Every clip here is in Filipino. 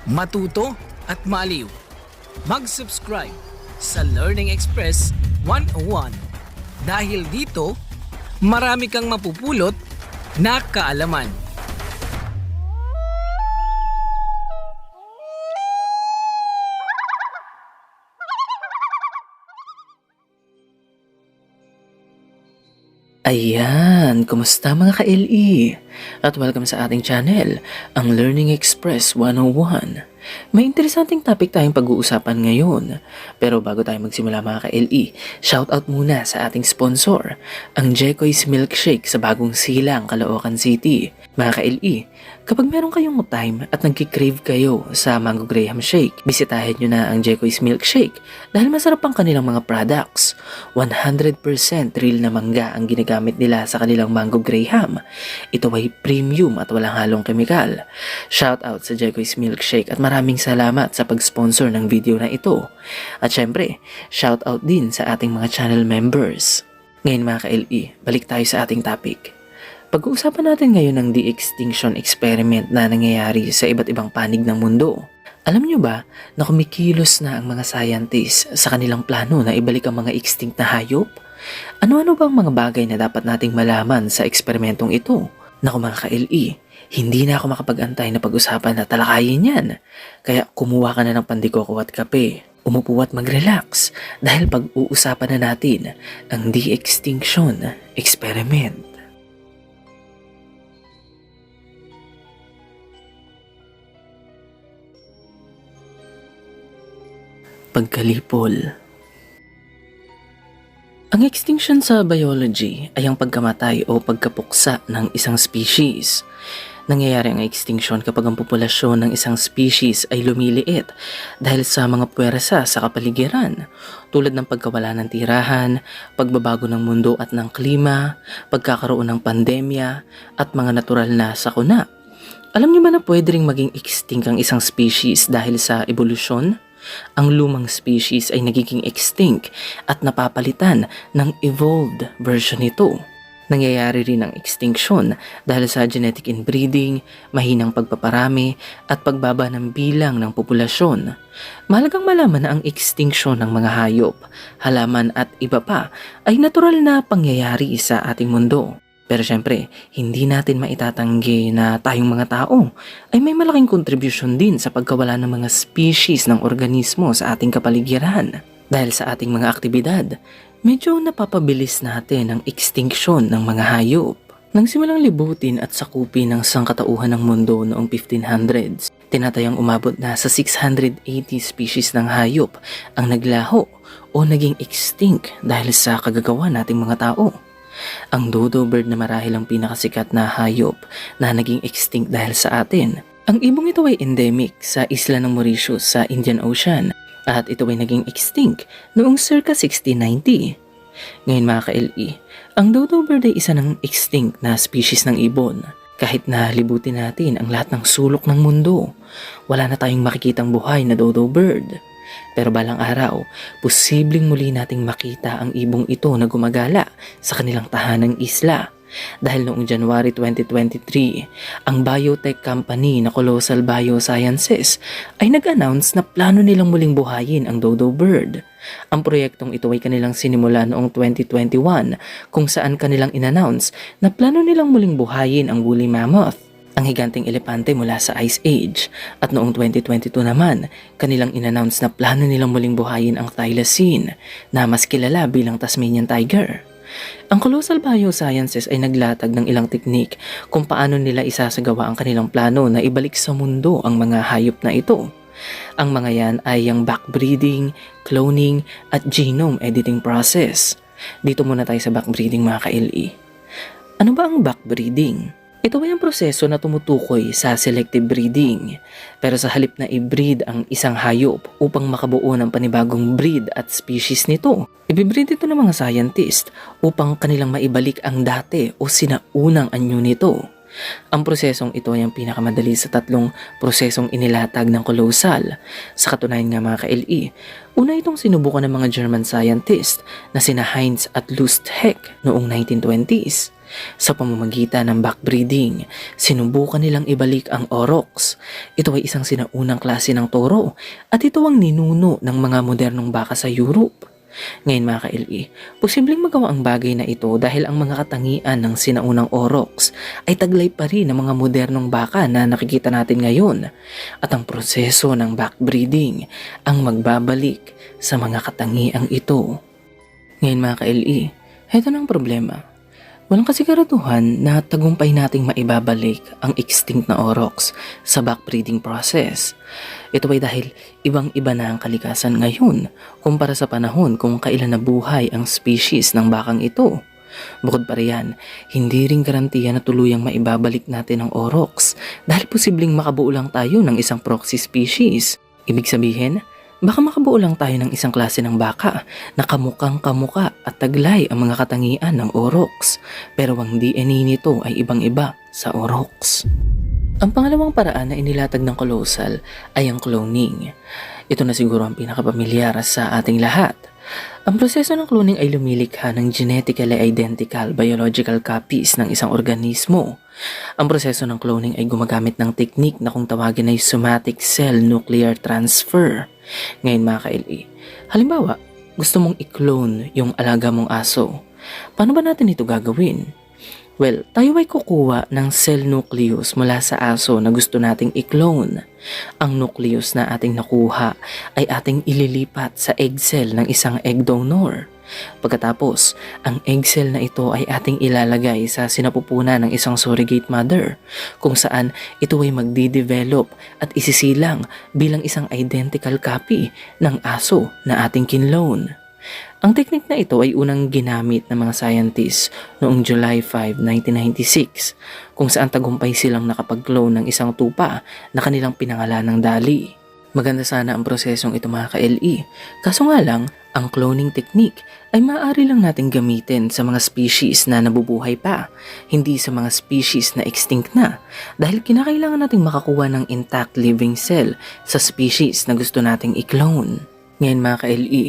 matuto at maliw. Mag-subscribe sa Learning Express 101 dahil dito marami kang mapupulot na kaalaman. Ayan, kumusta mga ka-LE? At welcome sa ating channel, ang Learning Express 101. May interesanting topic tayong pag-uusapan ngayon. Pero bago tayo magsimula mga ka-LE, shoutout muna sa ating sponsor, ang Jekoy's Milkshake sa Bagong Silang, Caloocan City. Mga ka-LE, kapag meron kayong time at nagkikrave kayo sa Mango Graham Shake, bisitahin nyo na ang Jekoy's Milkshake dahil masarap ang kanilang mga products. 100% real na mangga ang ginagamit nila sa kanilang Mango Graham. Ito ay premium at walang halong kemikal. Shoutout sa Jekoy's Milkshake at maraming salamat sa pag-sponsor ng video na ito. At syempre, shoutout din sa ating mga channel members. Ngayon mga ka-LE, balik tayo sa ating topic. Pag-uusapan natin ngayon ang de-extinction experiment na nangyayari sa iba't ibang panig ng mundo. Alam nyo ba na kumikilos na ang mga scientists sa kanilang plano na ibalik ang mga extinct na hayop? Ano-ano bang mga bagay na dapat nating malaman sa eksperimentong ito? Naku mga ka-LE, hindi na ako makapag-antay na pag-usapan na talakayin yan. Kaya kumuha ka na ng pandikoko at kape. Umupo at mag-relax dahil pag-uusapan na natin ang de-extinction experiment. Pagkalipol. Ang extinction sa biology ay ang pagkamatay o pagkapuksa ng isang species. Nangyayari ang extinction kapag ang populasyon ng isang species ay lumiliit dahil sa mga puwersa sa kapaligiran tulad ng pagkawala ng tirahan, pagbabago ng mundo at ng klima, pagkakaroon ng pandemya at mga natural na sakuna. Alam niyo ba na pwede ring maging extinct ang isang species dahil sa evolusyon? Ang lumang species ay nagiging extinct at napapalitan ng evolved version nito. Nangyayari rin ang extinction dahil sa genetic inbreeding, mahinang pagpaparami at pagbaba ng bilang ng populasyon. Mahalagang malaman na ang extinction ng mga hayop, halaman at iba pa ay natural na pangyayari sa ating mundo. Pero syempre, hindi natin maitatanggi na tayong mga tao ay may malaking kontribusyon din sa pagkawala ng mga species ng organismo sa ating kapaligiran. Dahil sa ating mga aktibidad, medyo napapabilis natin ang extinction ng mga hayop. Nang simulang libutin at sakupin ng sangkatauhan ng mundo noong 1500s, tinatayang umabot na sa 680 species ng hayop ang naglaho o naging extinct dahil sa kagagawa nating mga tao. Ang dodo bird na marahil ang pinakasikat na hayop na naging extinct dahil sa atin. Ang ibong ito ay endemic sa isla ng Mauritius sa Indian Ocean at ito ay naging extinct noong circa 1690. Ngayon mga ka-LE, ang dodo bird ay isa ng extinct na species ng ibon. Kahit na libutin natin ang lahat ng sulok ng mundo, wala na tayong makikitang buhay na dodo bird. Pero balang araw, posibleng muli nating makita ang ibong ito na gumagala sa kanilang tahanang isla. Dahil noong January 2023, ang biotech company na Colossal Biosciences ay nag-announce na plano nilang muling buhayin ang dodo bird. Ang proyektong ito ay kanilang sinimula noong 2021 kung saan kanilang inannounce na plano nilang muling buhayin ang woolly mammoth, ang higanteng elepante mula sa Ice Age. At noong 2022 naman, kanilang inannounce na plano nilang muling buhayin ang thylacine na mas kilala bilang Tasmanian tiger. Ang Colossal Biosciences ay naglatag ng ilang teknik kung paano nila isasagawa ang kanilang plano na ibalik sa mundo ang mga hayop na ito. Ang mga yan ay ang backbreeding, cloning at genome editing process. Dito muna tayo sa backbreeding mga ka-LE. Ano ba ang backbreeding? Ito ay ang proseso na tumutukoy sa selective breeding. Pero sa halip na i-breed ang isang hayop upang makabuo ng panibagong breed at species nito, i-breed ito ng mga scientist upang kanilang maibalik ang dati o sinaunang anyo nito. Ang prosesong ito ay ang pinakamadali sa tatlong prosesong inilatag ng Colossal. Sa katunayan nga mga ka-LE, una itong sinubukan ng mga German scientist na sina Heinz at Lust Heck noong 1920s. Sa pamamagitan ng backbreeding, sinubukan nilang ibalik ang aurochs. Ito ay isang sinaunang klase ng toro at ito ang ninuno ng mga modernong baka sa Europe. Ngayon mga ka-LE, posibleng magawa ang bagay na ito dahil ang mga katangian ng sinaunang aurochs ay taglay pa rin ng mga modernong baka na nakikita natin ngayon at ang proseso ng backbreeding ang magbabalik sa mga katangiang ito. Ngayon mga ka-LE, heto ng problema. Walang kasiguraduhan na tagumpay nating maibabalik ang extinct na aurochs sa backbreeding process. Ito ay dahil ibang-iba na ang kalikasan ngayon kumpara sa panahon kung kailan nabuhay ang species ng bakang ito. Bukod pa riyan, hindi rin garantiya na tuluyang maibabalik natin ang aurochs dahil posibleng makabuo lang tayo ng isang proxy species. Ibig sabihin, baka makabuo lang tayo ng isang klase ng baka na kamukang kamuka at taglay ang mga katangian ng aurochs, pero ang DNA nito ay ibang-iba sa aurochs. Ang pangalawang paraan na inilatag ng Colossal ay ang cloning. Ito na siguro ang pinakapamilyar sa ating lahat. Ang proseso ng cloning ay lumilikha ng genetically identical biological copies ng isang organismo. Ang proseso ng cloning ay gumagamit ng teknik na kung tawagin ay somatic cell nuclear transfer. Ngayon mga ka-LE, halimbawa, gusto mong i-clone yung alaga mong aso. Paano ba natin ito gagawin? Well, tayo ay kukuha ng cell nucleus mula sa aso na gusto nating i-clone. Ang nucleus na ating nakuha ay ating ililipat sa egg cell ng isang egg donor. Pagkatapos, ang egg cell na ito ay ating ilalagay sa sinapupunan ng isang surrogate mother kung saan ito ay magdi-develop at isisilang bilang isang identical copy ng aso na ating kinlone. Ang teknik na ito ay unang ginamit ng mga scientists noong July 5, 1996 kung saan tagumpay silang nakapag-clone ng isang tupa na kanilang pinangalan ng Dali. Maganda sana ang prosesong ito mga ka-LE, kaso nga lang, ang cloning technique ay maaari lang natin gamitin sa mga species na nabubuhay pa, hindi sa mga species na extinct na dahil kinakailangan nating makakuha ng intact living cell sa species na gusto nating i-clone. Ngayon mga ka-LE,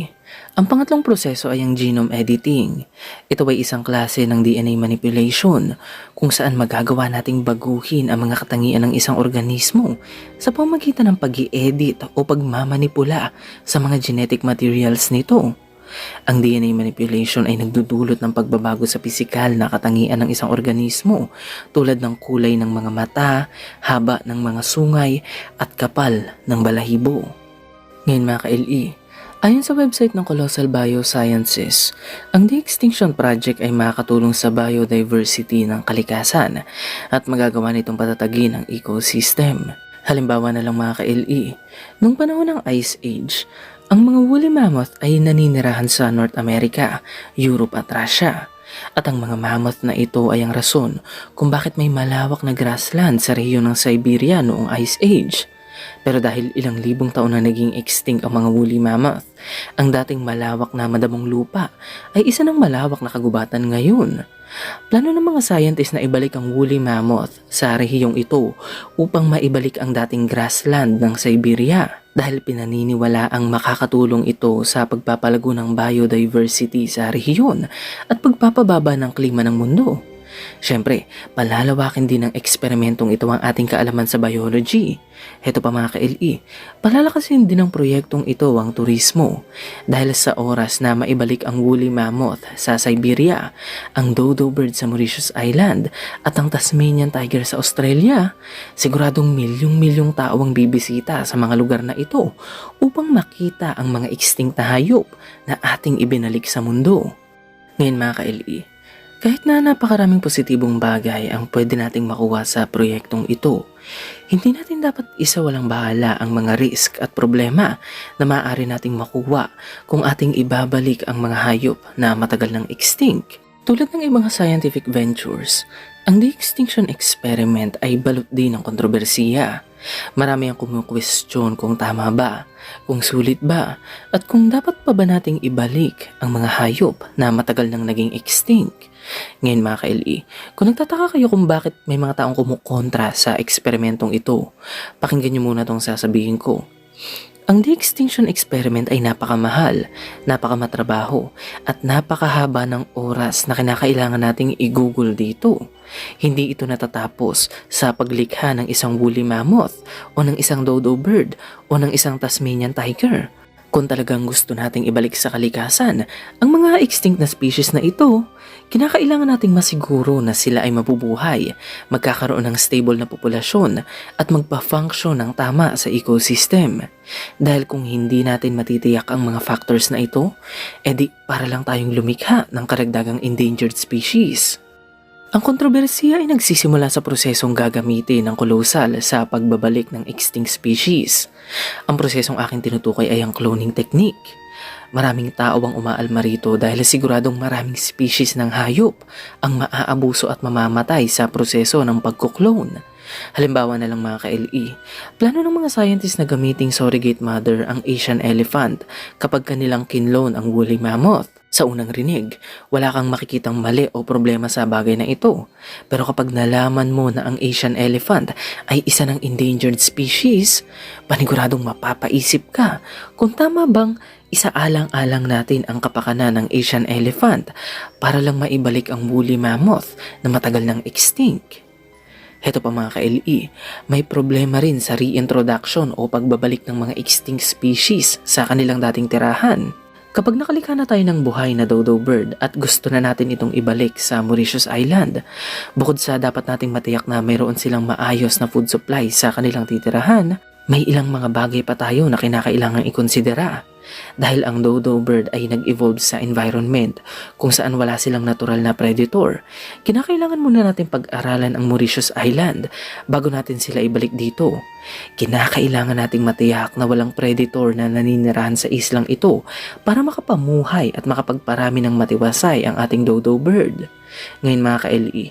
ang pangatlong proseso ay ang genome editing. Ito ay isang klase ng DNA manipulation kung saan magagawa nating baguhin ang mga katangian ng isang organismo sa pamamagitan ng pag-i-edit o pagmamanipula sa mga genetic materials nito. Ang DNA manipulation ay nagdudulot ng pagbabago sa pisikal na katangian ng isang organismo tulad ng kulay ng mga mata, haba ng mga sungay at kapal ng balahibo. Ngayon mga ka-LE, ayon sa website ng Colossal Biosciences, ang De-Extinction Project ay makakatulong sa biodiversity ng kalikasan at magagawa nitong patatagin ang ecosystem. Halimbawa na lang mga ka-LE, nung panahon ng Ice Age, ang mga woolly mammoth ay naninirahan sa North America, Europe at Russia. At ang mga mammoth na ito ay ang rason kung bakit may malawak na grassland sa rehiyon ng Siberia noong Ice Age. Pero dahil ilang libong taon na naging extinct ang mga woolly mammoth, ang dating malawak na madamong lupa ay isa ng malawak na kagubatan ngayon. Plano ng mga scientists na ibalik ang woolly mammoth sa rehiyong ito upang maibalik ang dating grassland ng Siberia dahil pinaniniwala ang makakatulong ito sa pagpapalago ng biodiversity sa rehiyon at pagpapababa ng klima ng mundo. Siyempre, palalawakin din ng eksperimentong ito ang ating kaalaman sa biology. Heto pa mga ka-LE, palalakasin din ng proyektong ito ang turismo. Dahil sa oras na maibalik ang woolly mammoth sa Siberia, ang dodo bird sa Mauritius Island at ang Tasmanian tiger sa Australia, siguradong milyong-milyong tao ang bibisita sa mga lugar na ito upang makita ang mga extinct na hayop na ating ibinalik sa mundo. Ngayon mga ka-LE, kahit na napakaraming positibong bagay ang pwede nating makuha sa proyektong ito, hindi natin dapat isawalang bahala ang mga risk at problema na maaari nating makuha kung ating ibabalik ang mga hayop na matagal nang extinct. Tulad ng ibang scientific ventures, ang de-extinction experiment ay balot din ng kontrobersiya. Marami ang kumukwestiyon kung tama ba, kung sulit ba, at kung dapat pa ba nating ibalik ang mga hayop na matagal nang naging extinct. Ngayon mga ka-LE, kung nagtataka kayo kung bakit may mga taong kumukontra sa eksperimentong ito, pakinggan nyo muna itong sasabihin ko. Ang de-extinction experiment ay napakamahal, napakamatrabaho, at napakahaba ng oras na kinakailangan nating i-google dito. Hindi ito natatapos sa paglikha ng isang woolly mammoth o ng isang dodo bird o ng isang Tasmanian tiger. Kung talagang gusto nating ibalik sa kalikasan ang mga extinct na species na ito, kinakailangan nating masiguro na sila ay mabubuhay, magkakaroon ng stable na populasyon at magpa-function ng tama sa ecosystem. Dahil kung hindi natin matitiyak ang mga factors na ito, edi para lang tayong lumikha ng karagdagang endangered species. Ang kontrobersiya ay nagsisimula sa prosesong gagamitin ng kolosal sa pagbabalik ng extinct species. Ang prosesong aking tinutukoy ay ang cloning technique. Maraming tao ang umaalma rito dahil siguradong maraming species ng hayop ang maaabuso at mamamatay sa proseso ng pagkuklone. Halimbawa na lang mga ka-LE, plano ng mga scientists na gamiting surrogate mother ang Asian elephant kapag kanilang kinlone ang woolly mammoth. Sa unang rinig, wala kang makikitang mali o problema sa bagay na ito. Pero kapag nalaman mo na ang Asian elephant ay isa ng endangered species, paniguradong mapapaisip ka kung tama bang isaalang-alang natin ang kapakanan ng Asian elephant para lang maibalik ang woolly mammoth na matagal nang extinct. Heto pa mga ka-LE, may problema rin sa reintroduction o pagbabalik ng mga extinct species sa kanilang dating tirahan. Kapag nakalikha na tayo ng buhay na dodo bird at gusto na natin itong ibalik sa Mauritius Island, bukod sa dapat nating matiyak na mayroon silang maayos na food supply sa kanilang titirahan, may ilang mga bagay pa tayo na kinakailangang ikonsidera. Dahil ang dodo bird ay nag-evolve sa environment kung saan wala silang natural na predator, kinakailangan muna natin pag-aralan ang Mauritius Island bago natin sila ibalik dito. Kinakailangan nating matiyak na walang predator na naninirahan sa islang ito para makapamuhay at makapagparami ng matiwasay ang ating dodo bird. Ngayon mga ka-LE,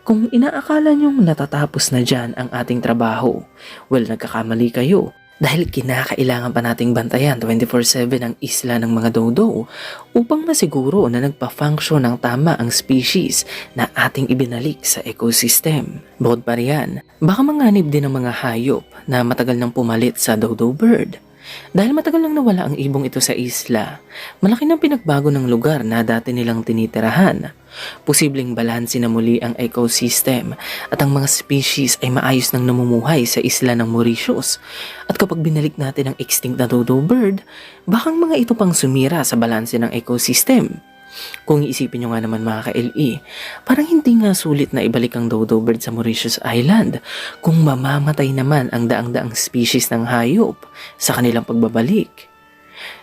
kung inaakala nyong natatapos na dyan ang ating trabaho, well, nagkakamali kayo. Dahil kinakailangan pa nating bantayan 24/7 ang isla ng mga dodo upang masiguro na nagpa-function ng tama ang species na ating ibinalik sa ecosystem. Bukod pa riyan, baka manganib din ang mga hayop na matagal nang pumalit sa dodo bird. Dahil matagal nang nawala ang ibong ito sa isla, malaki nang pinagbago ng lugar na dati nilang tinitirahan. Posibleng balanse na muli ang ecosystem at ang mga species ay maayos nang namumuhay sa isla ng Mauritius. At kapag binalik natin ang extinct na dodo bird, bakang mga ito pang sumira sa balanse ng ecosystem. Kung iisipin nyo nga naman mga ka-LE, parang hindi nga sulit na ibalik ang dodo bird sa Mauritius Island kung mamamatay naman ang daang-daang species ng hayop sa kanilang pagbabalik.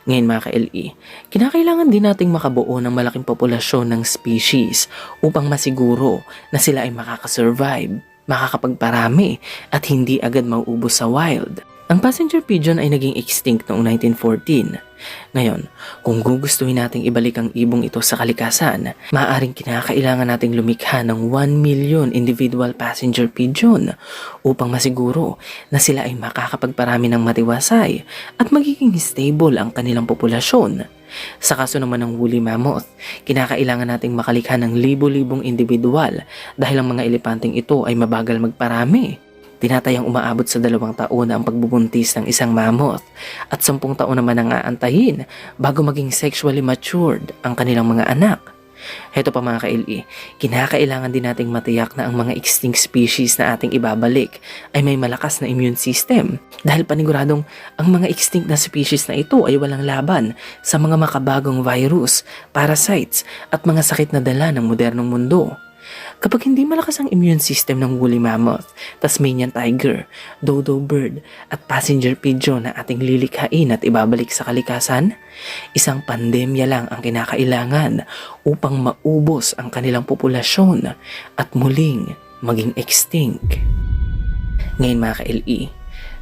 Ngayon mga ka-LE, kinakailangan din nating makabuo ng malaking populasyon ng species upang masiguro na sila ay makakasurvive, makakapagparami at hindi agad mauubos sa wild. Ang passenger pigeon ay naging extinct noong 1914. Ngayon, kung gugustuhin nating ibalik ang ibong ito sa kalikasan, maaaring kinakailangan nating lumikha ng 1 million individual passenger pigeon upang masiguro na sila ay makakapagparami ng matiwasay at magiging stable ang kanilang populasyon. Sa kaso naman ng woolly mammoth, kinakailangan nating makalikha ng libo-libong individual dahil ang mga elepanteng ito ay mabagal magparami. Tinatayang umaabot sa 2 taon na ang pagbubuntis ng isang mammoth at 10 taon naman ang aantayin bago maging sexually matured ang kanilang mga anak. Heto pa mga ka-LE, kinakailangan din nating matiyak na ang mga extinct species na ating ibabalik ay may malakas na immune system dahil paniguradong ang mga extinct na species na ito ay walang laban sa mga makabagong virus, parasites at mga sakit na dala ng modernong mundo. Kapag hindi malakas ang immune system ng woolly mammoth, Tasmanian tiger, dodo bird at passenger pigeon na ating lilikhain at ibabalik sa kalikasan, isang pandemya lang ang kinakailangan upang maubos ang kanilang populasyon at muling maging extinct. Ngayon mga ka-LE,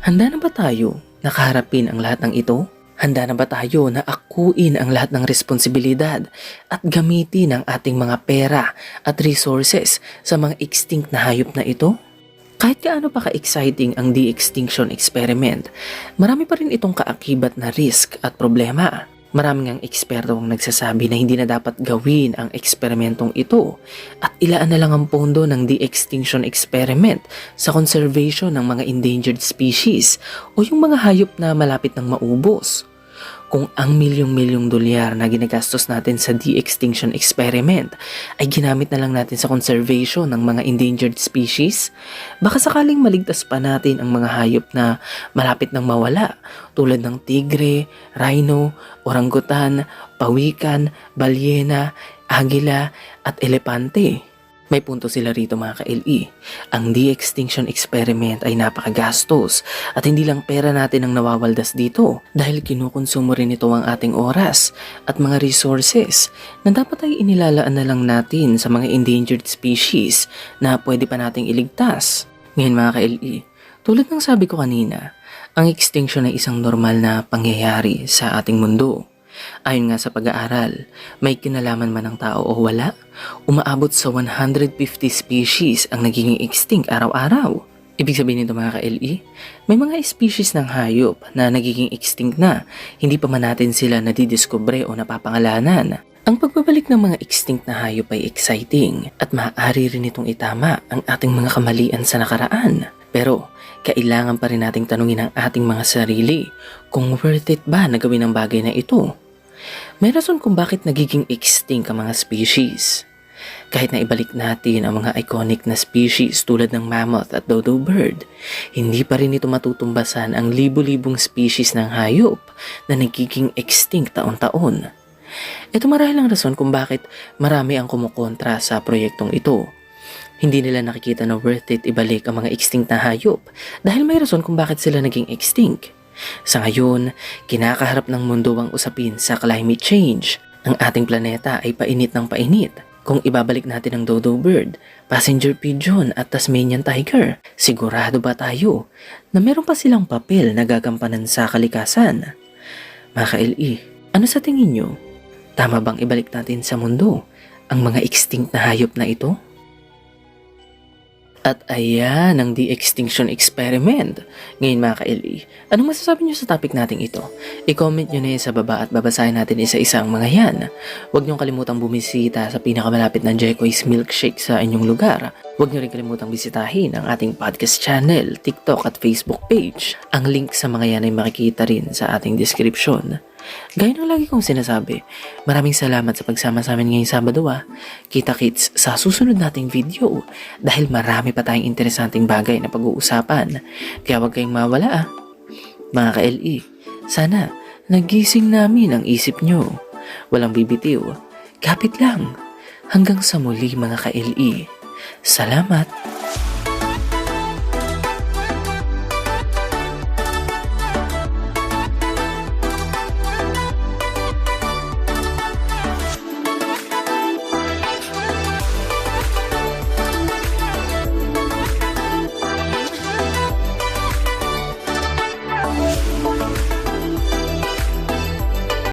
handa na ba tayo nakaharapin ang lahat ng ito? Handa na ba tayo na akuin ang lahat ng responsibilidad at gamitin ang ating mga pera at resources sa mga extinct na hayop na ito? Kahit gaano pa ka-exciting ang de-extinction experiment, marami pa rin itong kaakibat na risk at problema. Maraming ang eksperto ang nagsasabi na hindi na dapat gawin ang eksperimentong ito at ilaan na lang ang pondo ng de-extinction experiment sa conservation ng mga endangered species o yung mga hayop na malapit ng maubos. Kung ang milyong-milyong dolyar na ginagastos natin sa de-extinction experiment ay ginamit na lang natin sa conservation ng mga endangered species, baka sakaling maligtas pa natin ang mga hayop na malapit ng mawala tulad ng tigre, rhino, orangutan, pawikan, balyena, agila at elepante. May punto sila rito mga ka-LE. Ang de-extinction experiment ay napakagastos at hindi lang pera natin ang nawawaldas dito dahil kinukonsumo rin ito ang ating oras at mga resources na dapat ay inilalaan na lang natin sa mga endangered species na pwede pa nating iligtas. Ngayon mga ka-LE, tulad ng sabi ko kanina, ang extinction ay isang normal na pangyayari sa ating mundo. Ayon nga sa pag-aaral, may kinalaman man ng tao o wala, umaabot sa 150 species ang nagiging extinct araw-araw. Ibig sabihin nito mga ka-LE, may mga species ng hayop na nagiging extinct na, hindi pa man natin sila nadidiskubre o napapangalanan. Ang pagbabalik ng mga extinct na hayop ay exciting at maaari rin itong itama ang ating mga kamalian sa nakaraan. Pero, kailangan pa rin nating tanungin ang ating mga sarili kung worth it ba na gawin ang bagay na ito. May rason kung bakit nagiging extinct ang mga species. Kahit na ibalik natin ang mga iconic na species tulad ng mammoth at dodo bird, hindi pa rin ito matutumbasan ang libu-libong species ng hayop na nagiging extinct taon-taon. Ito marahil ang rason kung bakit marami ang kumukontra sa proyektong ito. Hindi nila nakikita na worth it ibalik ang mga extinct na hayop dahil may rason kung bakit sila naging extinct. Sa ngayon, kinakaharap ng mundo ang usapin sa climate change. Ang ating planeta ay painit ng painit. Kung ibabalik natin ang dodo bird, passenger pigeon at Tasmanian tiger, sigurado ba tayo na meron pa silang papel na gagampanan sa kalikasan? Mga ka-LE, ano sa tingin nyo? Tama bang ibalik natin sa mundo ang mga extinct na hayop na ito? At ayan ang de-extinction experiment. Ngayon mga ka-LE, anong masasabi nyo sa topic nating ito? I-comment nyo na yan sa baba at babasahin natin isa-isa ang mga yan. Huwag nyo kalimutang bumisita sa pinakamalapit na Jaycoy's Milkshake sa inyong lugar. Huwag nyo rin kalimutang bisitahin ang ating podcast channel, TikTok at Facebook page. Ang link sa mga yan ay makikita rin sa ating description. Gaya ng lagi kong sinasabi, maraming salamat sa pagsama sa amin ngayong Sabado. Kita-kits sa susunod nating video dahil marami pa tayong interesanting bagay na pag-uusapan. Kaya huwag kayong mawala Mga ka-LE, sana nagising namin ang isip nyo. Walang bibitiw, kapit lang. Hanggang sa muli mga ka-LE. Salamat!